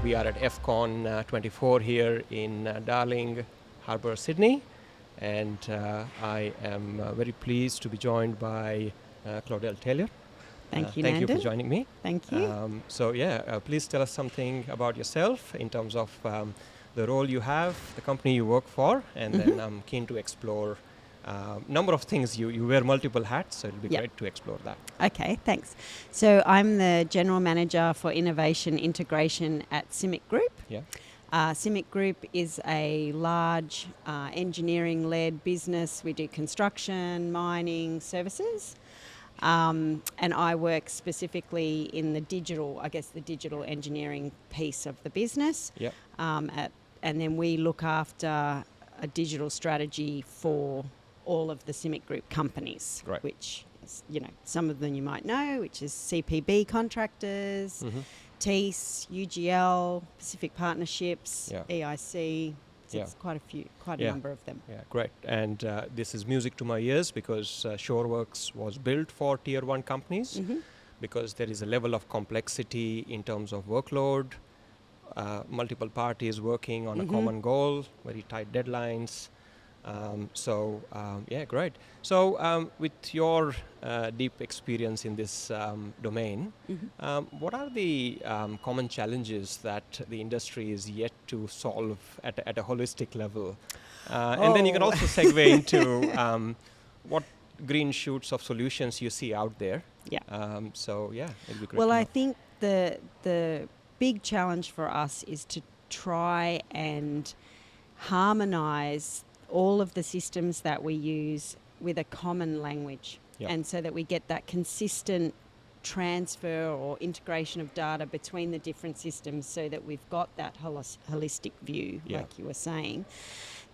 We are at FCON 24 here in Darling Harbour, Sydney, and I am very pleased to be joined by Claudelle Taylor. Thank you, Thank you Nandan. for joining me. Thank you. Please tell us something about yourself in terms of the role you have, the company you work for, and then I'm keen to explore number of things. You wear multiple hats, so it'll be great to explore that. Okay, thanks. So I'm the General Manager for Innovation Integration at CIMIC Group. Yeah. CIMIC Group is a large engineering-led business. We do construction, mining, services. And I work specifically in the digital engineering piece of the business. Yep. And then we look after a digital strategy for all of the CIMIC Group companies, right. which is, some of them you might know, which is CPB Contractors, TEAS, UGL, Pacific Partnerships, EIC. So it's quite a number of them. Yeah, great. And this is music to my ears because SureWorx was built for Tier 1 companies because there is a level of complexity in terms of workload, multiple parties working on a common goal, very tight deadlines. Great. So with your deep experience in this domain, what are the common challenges that the industry is yet to solve at a holistic level? And then you can also segue into what green shoots of solutions you see out there. Yeah. It'll be great. Well, I think the big challenge for us is to try and harmonize all of the systems that we use with a common language, and so that we get that consistent transfer or integration of data between the different systems so that we've got that holistic view, like you were saying.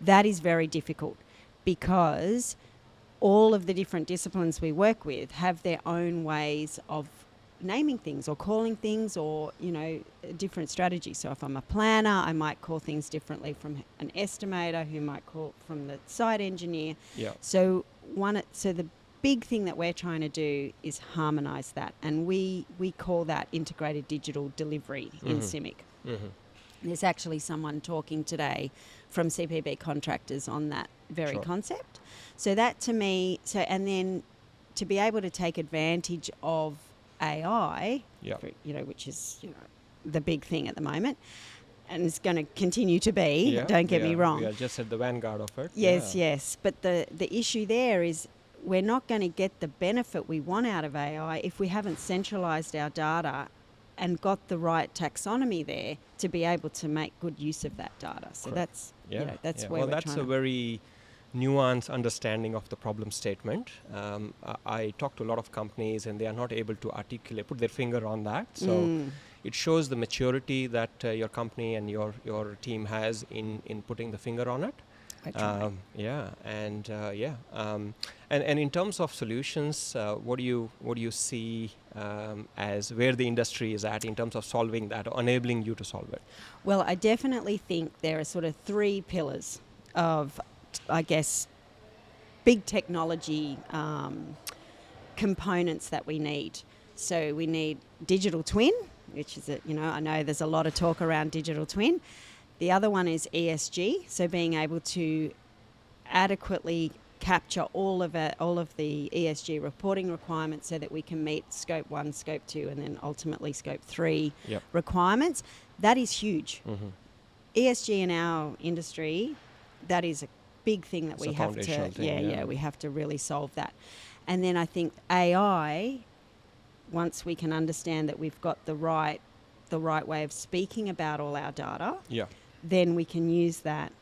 That is very difficult because all of the different disciplines we work with have their own ways of naming things or calling things or, different strategies. So if I'm a planner, I might call things differently from an estimator who might call from the site engineer. Yeah. So the big thing that we're trying to do is harmonise that. And we call that integrated digital delivery in CIMIC. There's actually someone talking today from CPB Contractors on that very concept. So that to me, and then to be able to take advantage of AI, which is the big thing at the moment, and it's going to continue to be. Don't get me wrong. We are just at the vanguard of it. Yes. But the issue there is we're not going to get the benefit we want out of AI if we haven't centralised our data and got the right taxonomy there to be able to make good use of that data. So that's where we're that's trying a very nuanced understanding of the problem statement. I talk to a lot of companies and they are not able to put their finger on that. So it shows the maturity that your company and your team has in putting the finger on it. And in terms of solutions, what do you see as where the industry is at in terms of solving that or enabling you to solve it? Well, I definitely think there are sort of three pillars of, I guess, big technology components that we need. So we need digital twin, which is I know there's a lot of talk around digital twin. The other one is ESG, so being able to adequately capture all of the ESG reporting requirements so that we can meet Scope 1, Scope 2, and then ultimately Scope 3 requirements. That is huge. ESG in our industry, that is a big thing that we have to we have to really solve that. And then I think AI, once we can understand that we've got the right way of speaking about all our data, then we can use that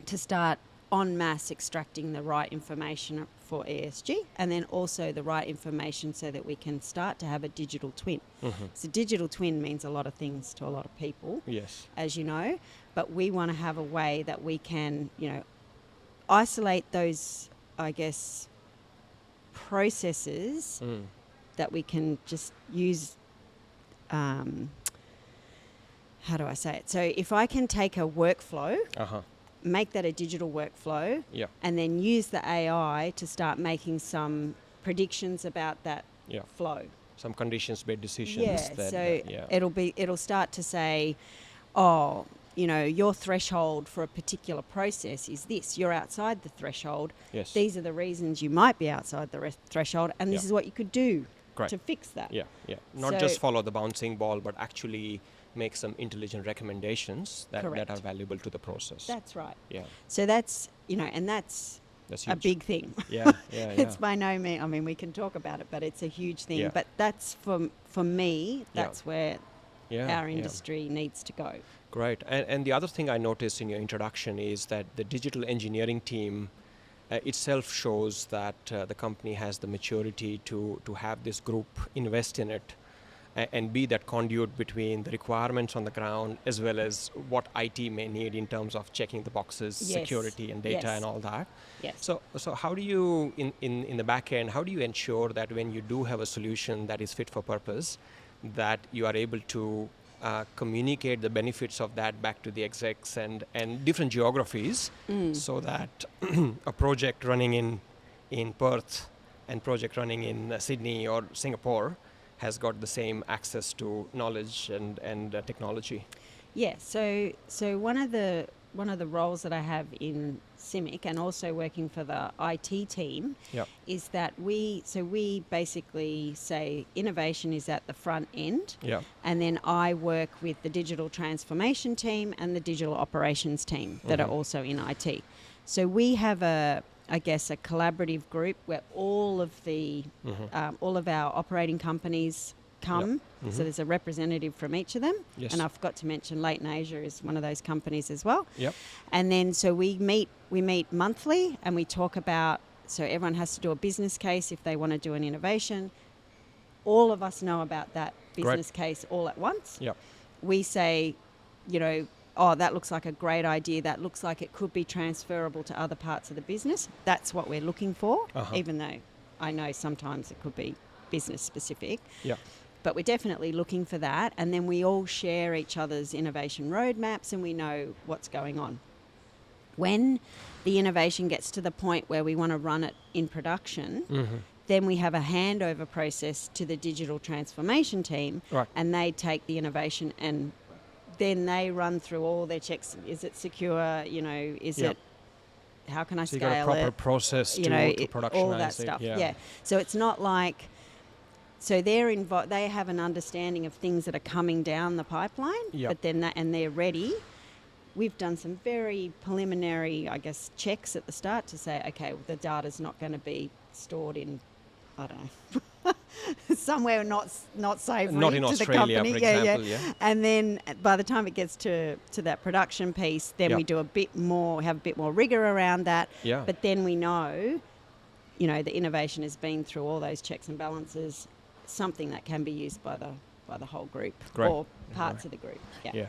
to start en masse extracting the right information for ESG and then also the right information so that we can start to have a digital twin. So digital twin means a lot of things to a lot of people, as you know, but we want to have a way that we can, isolate those, I guess, processes that we can just use. How do I say it? So if I can take a workflow, make that a digital workflow, and then use the AI to start making some predictions about that flow. some conditions-based decisions. Yeah, that, so yeah. it'll start to say, oh, you know, your threshold for a particular process is this. You're outside the threshold. Yes. These are the reasons you might be outside the threshold, and this Yeah. is what you could do Great. to fix that. Yeah, yeah. Not So- just follow the bouncing ball, but actually make some intelligent recommendations that Correct. are valuable to the process. That's right. Yeah, So that's, you know, and that's that's a huge. big thing. Yeah, yeah, yeah. It's by no means, I mean, we can talk about it, but it's a huge thing. Yeah. But that's for me, that's where Yeah, our yeah. industry needs to go. Great. And the other thing I noticed in your introduction is that the digital engineering team itself shows that the company has the maturity to have this group invest in it and be that conduit between the requirements on the ground as well as what IT may need in terms of checking the boxes, Yes. security and data Yes. and all that. Yes. So how do you, in the back end, how do you ensure that when you do have a solution that is fit for purpose, that you are able to communicate the benefits of that back to the execs and different geographies so that a project running in Perth and project running in Sydney or Singapore has got the same access to knowledge and technology? Yeah, so one of the roles that I have in CIMIC and also working for the IT team Yeah. is that we basically say innovation is at the front end, Yeah. and then I work with the digital transformation team and the digital operations team that are also in IT. So we have a collaborative group where all of our operating companies come. So there's a representative from each of them. Yes. And I forgot to mention Leighton Asia is one of those companies as well. Yep. And then so we meet monthly and we talk about, so everyone has to do a business case if they want to do an innovation. All of us know about that business case all at once. Yep. We say, you know, oh, that looks like a great idea. That looks like it could be transferable to other parts of the business. That's what we're looking for, even though I know sometimes it could be business specific. Yeah. But we're definitely looking for that. And then we all share each other's innovation roadmaps and we know what's going on. When the innovation gets to the point where we want to run it in production, then we have a handover process to the digital transformation team, Right. and they take the innovation and then they run through all their checks. Is it secure? You know, is Yep. it, how can I So you scale got a proper it? process You to know, productionize all that it. stuff. Yeah. So it's not like, so they're they have an understanding of things that are coming down the pipeline, Yep. but then and they're ready. We've done some very preliminary, I guess, checks at the start to say, okay, well, the data's not going to be stored in, I don't know, somewhere not savoury Not in to Australia, the company. for example, yeah. And then by the time it gets to that production piece, then we do have a bit more rigour around that. Yeah. But then we know, you know, the innovation has been through all those checks and balances, something that can be used by the whole group Great. or parts of the group. Yeah.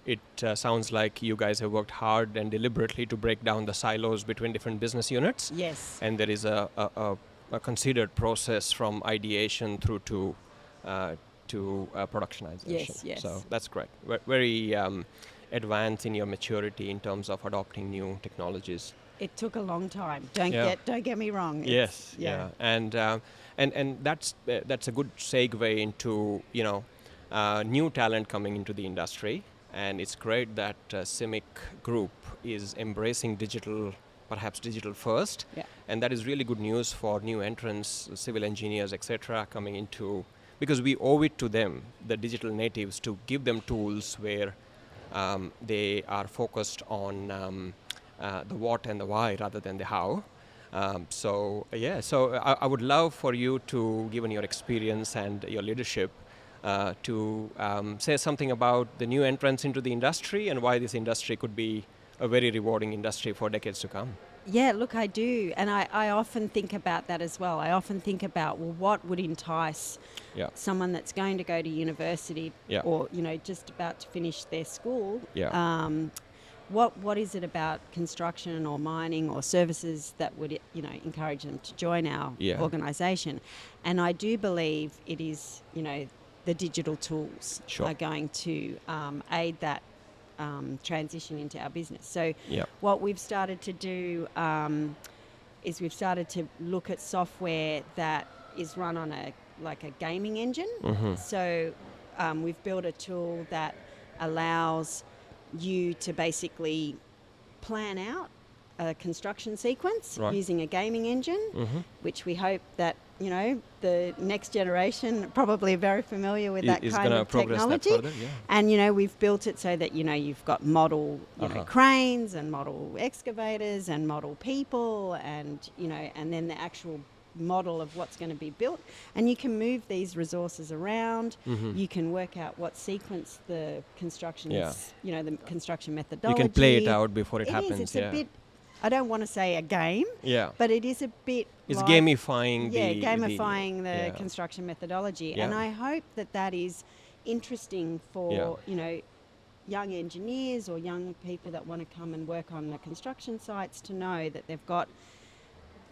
It sounds like you guys have worked hard and deliberately to break down the silos between different business units. Yes. And there is a considered process from ideation through to productionization. Yes. So that's great. Very advanced in your maturity in terms of adopting new technologies. It took a long time. Don't get me wrong. Yes. Yeah. And that's a good segue into new talent coming into the industry. And it's great that CIMIC Group is embracing digital, perhaps digital first. Yeah. And that is really good news for new entrants, civil engineers, etc., coming into, because we owe it to them, the digital natives, to give them tools where they are focused on the what and the why rather than the how. So I would love for you to, given your experience and your leadership, to say something about the new entrants into the industry and why this industry could be a very rewarding industry for decades to come. Yeah, look, I do. And I often think about that as well. I often think about, well, what would entice someone that's going to go to university or, just about to finish their school? What is it about construction or mining or services that would, encourage them to join our organisation? And I do believe it is, the digital tools are going to aid that transition into our business. So what we've started to do is we've started to look at software that is run on a like a gaming engine. Mm-hmm. So we've built a tool that allows you to basically plan out a construction sequence using a gaming engine, which we hope that, you know, the next generation probably are very familiar with that kind of technology. That further, And, you know, we've built it so that, you know, you've got model, you know, cranes and model excavators and model people and, you know, and then the actual model of what's going to be built, and you can move these resources around. You can work out what sequence the construction is, you know, the construction methodology. You can play it out before it happens. It's a bit, I don't want to say a game, but it is a bit it's like, gamifying the construction methodology. And I hope that that is interesting for, you know, young engineers or young people that want to come and work on the construction sites to know that they've got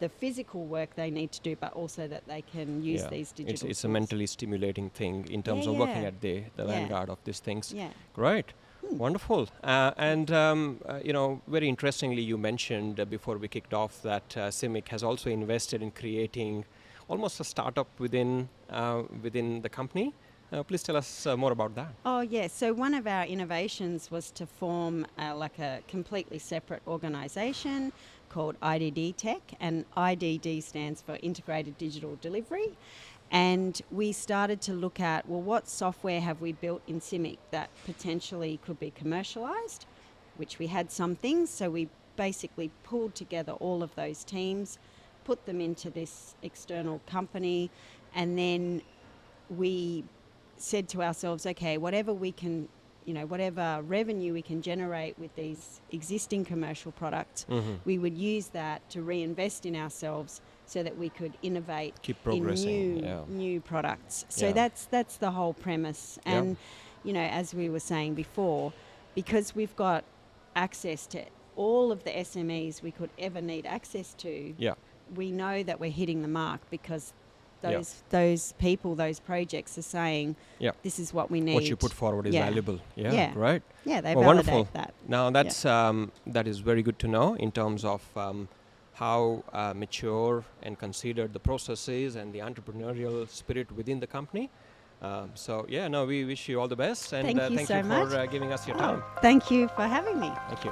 the physical work they need to do, but also that they can use these digital tools. It's a mentally stimulating thing in terms of working at the vanguard of these things. Great. Wonderful. You know, very interestingly, you mentioned before we kicked off that CIMIC has also invested in creating almost a startup within the company. Please tell us more about that. Oh, yeah. So one of our innovations was to form like a completely separate organisation called IDD Tech, and IDD stands for Integrated Digital Delivery. And we started to look at, well, what software have we built in CIMIC that potentially could be commercialised, which we had some things. So we basically pulled together all of those teams, put them into this external company, and then we said to ourselves, okay, whatever we can, you know, whatever revenue we can generate with these existing commercial products, we would use that to reinvest in ourselves so that we could innovate, keep progressing, in new products. So that's the whole premise. And, you know, as we were saying before, because we've got access to all of the SMEs we could ever need access to, we know that we're hitting the mark because those people, those projects are saying, this is what we need. What you put forward is valuable. Right. Yeah, they validate wonderful. That. Now that's that is very good to know in terms of how mature and considered the processes and the entrepreneurial spirit within the company. We wish you all the best, and thank you so much for giving us your time. Thank you for having me. Thank you.